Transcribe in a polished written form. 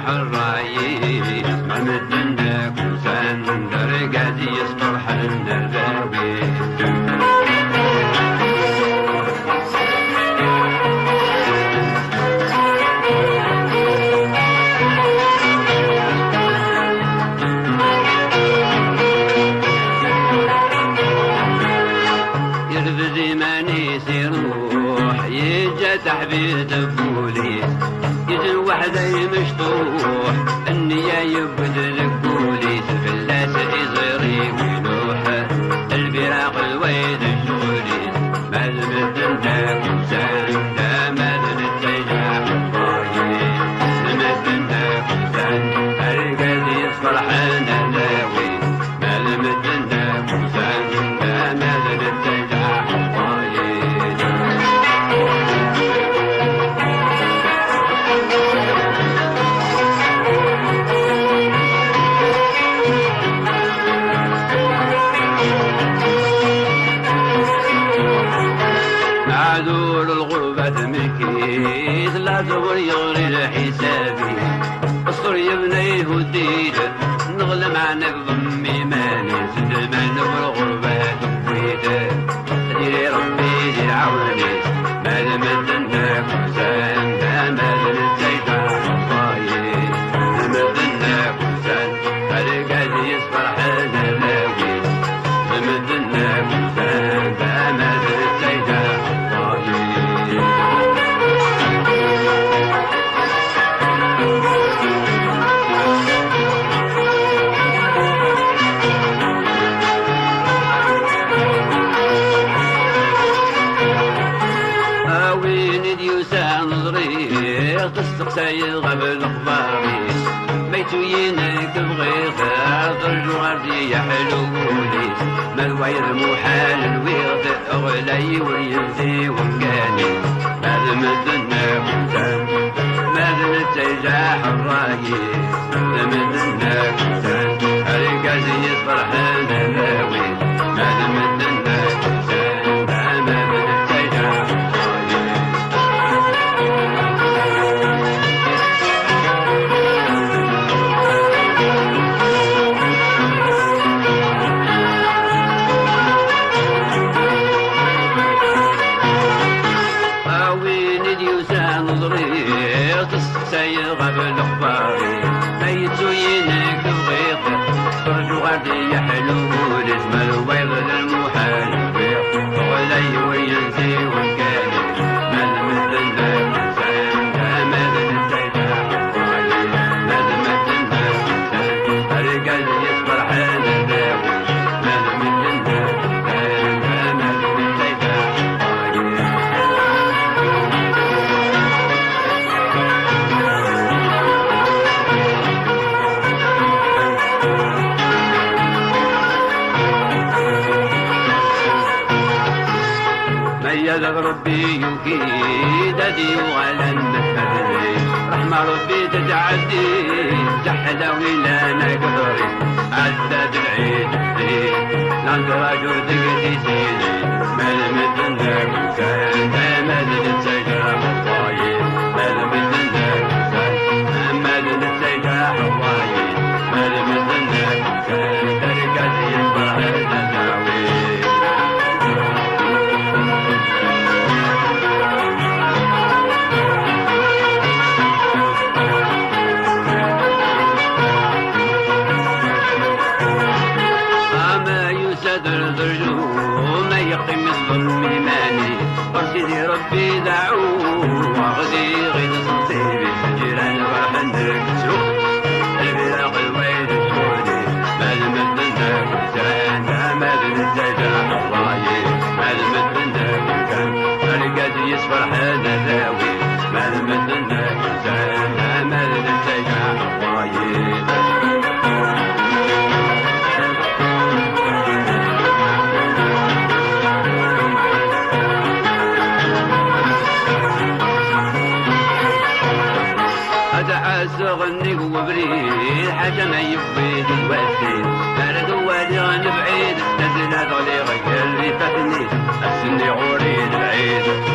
تجاح الرايس ما مدنك وسندر قادي يصبر حن الراوي يرفد مانيس يروح يجتح بيت البوليس يجي وحده مشطوح النية يبدل البوليس فلاس يزري وينوح البراق الويد الجوليس مازم تندك وساندا مازم تجاح الطايس مازم تندك وساندا القلب يصفر حنا لاوي مازم تندك وساندا مازم تجاح الطايس معذور الغربة مكيد لا زور يغري لحسابي الصر يبنيه وديد نغلى مع نقضم إيماني زد المال والغربة تقويد ديري ربي دير عوني ما لم تنك وسان ما لم تيجع الطايد ما تنك وسان فرقاد يصبر حنا لاوي ما تنك وسان ما لم تيجع تستقسى يغب الأخباري بيتو ينك بغير ضرجو غردي يحلو بوليس ما الوير محال الويرد أغلي ويزي ومكاني ماذا مدنا وزان ماذا نتجاح الرايس ماذا مدنا وزان القاسي يصبر حنا لاوي ماذا مدنا وزان ماذا نتجاح سيغب الأخباري بيتو ينك بغيط فرجو غادي يحلو لازم الويض للمحال البيض غلي وينزي ومكاني ماذا مثلنا إنسان ماذا نتيجح الطايل ماذا مثلنا إنسان الرجال يصبر حنا لاوي ماذا مثلنا إنسان ماذا نتيجح الطايل ميز ربي يكيد أدي وغلا نتفدي رحمة ربي تتعدي تحدى ولا نقدري عدد العيد الدين ننقرج وتقدي سيدي ملمت النك وكان مدن السجاح الطايل ملمت النك وكان مدن السجاح الطايل ملمت النك وكان تركت يصبح الناوي يقيم الظلم إيماني أرشدي ربي دعوه وغدي غير صنصيبي الجيران وحندك تشوف البراق الويل الجولي ماذا مدنك وسان ماذا نتجاح الرايل ماذا مدنك وكان فرقاد يصبر حنا لاوي ماذا مدنك وسان ماذا نتجاح الرايل غني وبريد حاجة ما يبغي الوالدين فرد والي غني بعيد نزل هذا اللي غير اللي فاتني السني عوري العيد